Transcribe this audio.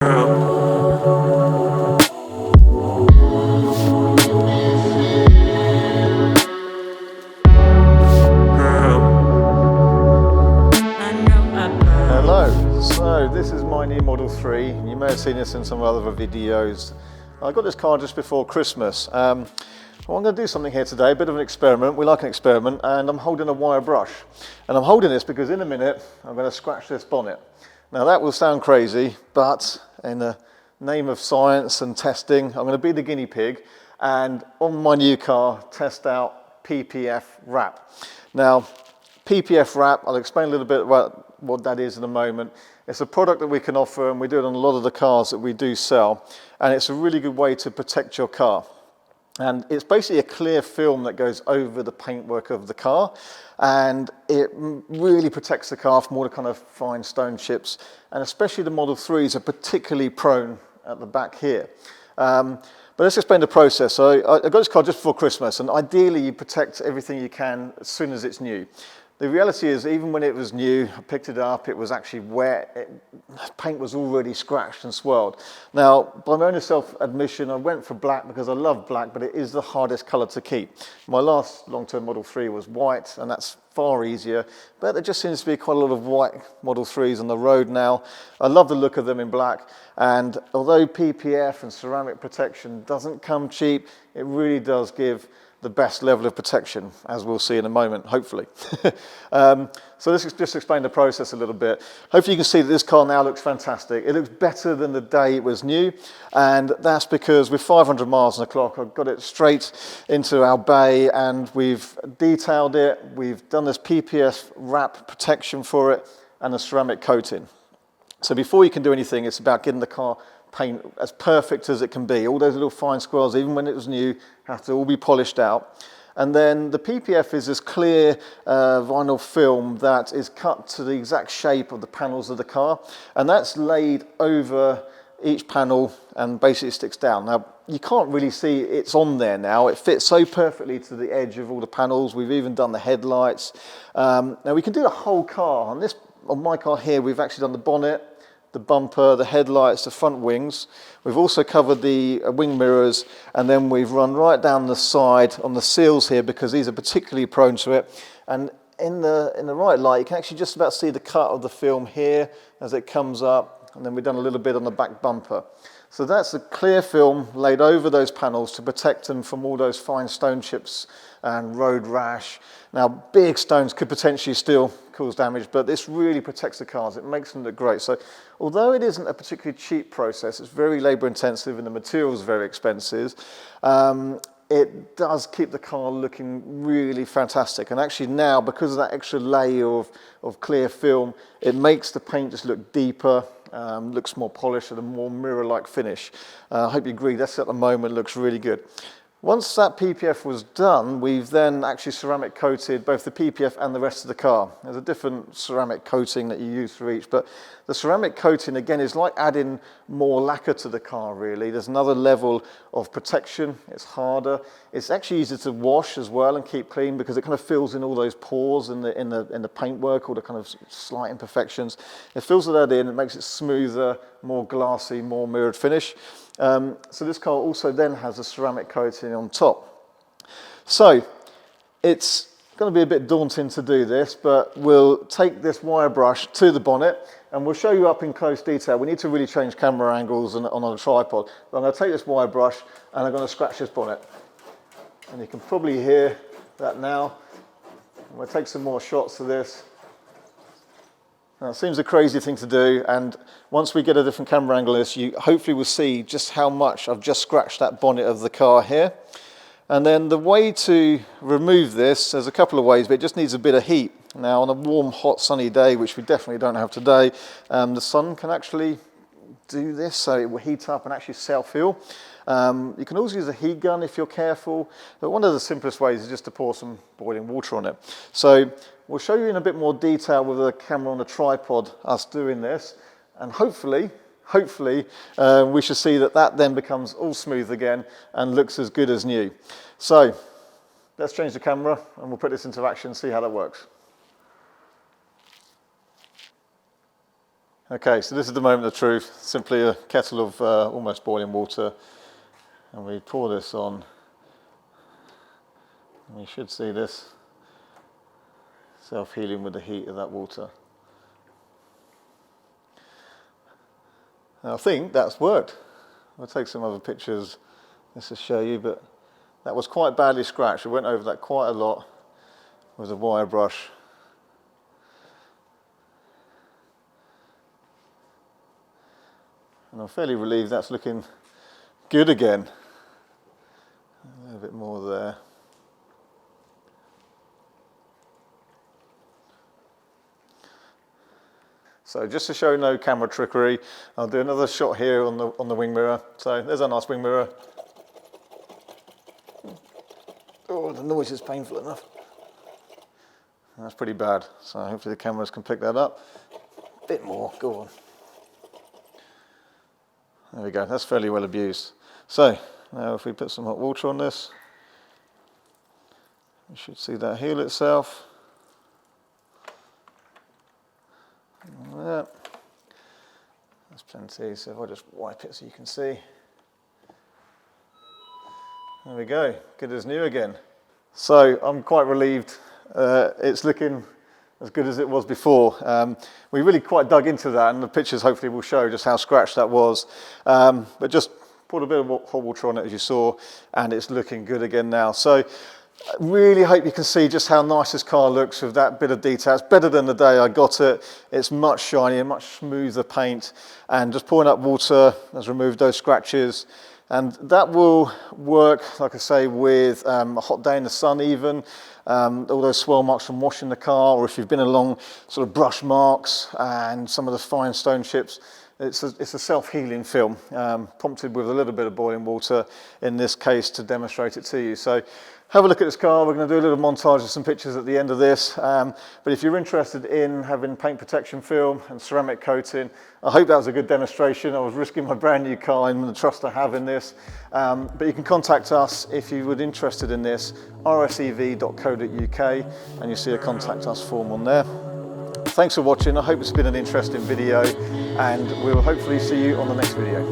Hello, so this is my new Model 3. You may have seen this in some other videos. I got this car just before Christmas. Well, I'm going to do something here today, a bit of an experiment. We like an experiment, and I'm holding a wire brush. And I'm holding this because in a minute I'm going to scratch this bonnet. Now that will sound crazy, but in the name of science and testing, I'm going to be the guinea pig and on my new car test out PPF wrap. Now PPF wrap, I'll explain a little bit about what that is in a moment. It's a product that we can offer, and we do it on a lot of the cars that we do sell, and it's a really good way to protect your car. And it's basically a clear film that goes over the paintwork of the car, and it really protects the car from all the kind of fine stone chips, and especially the Model 3s are particularly prone at the back here. But let's explain the process. So I got this car just before Christmas, and ideally you protect everything you can as soon as it's new. The reality is, even when it was new, I picked it up, it was actually wet, paint was already scratched and swirled. Now, by my own self-admission, I went for black because I love black, but it is the hardest colour to keep. My last long-term Model 3 was white, and that's far easier, but there just seems to be quite a lot of white Model 3s on the road now. I love the look of them in black, and although PPF and ceramic protection doesn't come cheap, it really does give the best level of protection, as we'll see in a moment, hopefully. So let's just explain the process a little bit. Hopefully you can see that this car now looks fantastic. It looks better than the day it was new, and that's because with 500 miles on the clock, I've got it straight into our bay, and we've detailed it. We've done this PPF wrap protection for it, and a ceramic coating. So before you can do anything, it's about getting the car paint as perfect as it can be. All those little fine squirrels, even when it was new, have to all be polished out. And then the PPF is this clear vinyl film that is cut to the exact shape of the panels of the car, and that's laid over each panel and basically sticks down. Now you can't really see it's on there now. It fits so perfectly to the edge of all the panels. We've even done the headlights. Now we can do the whole car. On my car here, we've actually done the bonnet, the bumper, the headlights, the front wings. We've also covered the wing mirrors, and then we've run right down the side on the seals here because these are particularly prone to it. And in the right light, you can actually just about see the cut of the film here as it comes up, and then we've done a little bit on the back bumper. So that's a clear film laid over those panels to protect them from all those fine stone chips and road rash. Now, big stones could potentially still cause damage, but this really protects the cars. It makes them look great. So although it isn't a particularly cheap process, it's very labor intensive and the material is very expensive, it does keep the car looking really fantastic. And actually now, because of that extra layer of clear film, it makes the paint just look deeper, looks more polished and a more mirror-like finish. I hope you agree, this at the moment looks really good. Once that PPF was done, we've then actually ceramic coated both the PPF and the rest of the car. There's a different ceramic coating that you use for each, but the ceramic coating, again, is like adding more lacquer to the car, really. There's another level of protection. It's harder. It's actually easier to wash as well and keep clean because it kind of fills in all those pores in the paintwork, all the kind of slight imperfections. It fills that in, it makes it smoother, more glassy, more mirrored finish. So this car also then has a ceramic coating on top. So it's going to be a bit daunting to do this, but we'll take this wire brush to the bonnet and we'll show you up in close detail. We need to really change camera angles on a tripod. But I'm going to take this wire brush and I'm going to scratch this bonnet. And you can probably hear that now. We'll take some more shots of this. Now, it seems a crazy thing to do, and once we get a different camera angle on this, you hopefully will see just how much I've just scratched that bonnet of the car here. And then the way to remove this, there's a couple of ways, but it just needs a bit of heat. Now, on a warm, hot, sunny day, which we definitely don't have today, the sun can actually do this, so it will heat up and actually self-heal. You can also use a heat gun if you're careful, but one of the simplest ways is just to pour some boiling water on it. So we'll show you in a bit more detail with the camera on a tripod us doing this, and hopefully we should see that then becomes all smooth again and looks as good as new. So let's change the camera and we'll put this into action and see how that works. Okay, so this is the moment of truth. Simply a kettle of almost boiling water, and we pour this on. And you should see this self-healing with the heat of that water. And I think that's worked. I'll take some other pictures just to show you, but that was quite badly scratched. I went over that quite a lot with a wire brush. And I'm fairly relieved that's looking good again. A little bit more there. So just to show no camera trickery, I'll do another shot here on the wing mirror. So there's a nice wing mirror. Oh, the noise is painful enough. That's pretty bad. So hopefully the cameras can pick that up. A bit more, go on. There we go, that's fairly well abused. So, now if we put some hot water on this, you should see that heal itself. Yeah. That's plenty, so if I just wipe it so you can see. There we go, good as new again. So, I'm quite relieved. It's looking as good as it was before. We really quite dug into that, and the pictures hopefully will show just how scratched that was. But just poured a bit of hot water on it, as you saw, and it's looking good again now. So I really hope you can see just how nice this car looks with that bit of detail. It's better than the day I got it. It's much shinier, much smoother paint, and just pouring up water has removed those scratches. And that will work, like I say, with a hot day in the sun even, all those swirl marks from washing the car, or if you've been along sort of brush marks and some of the fine stone chips. It's a self-healing film, prompted with a little bit of boiling water in this case to demonstrate it to you. So have a look at this car. We're going to do a little montage of some pictures at the end of this. But if you're interested in having paint protection film and ceramic coating, I hope that was a good demonstration. I was risking my brand new car and the trust I have in this. But you can contact us if you were interested in this, rsev.co.uk, and you see a contact us form on there. Thanks for watching. I hope it's been an interesting video, and we'll hopefully see you on the next video.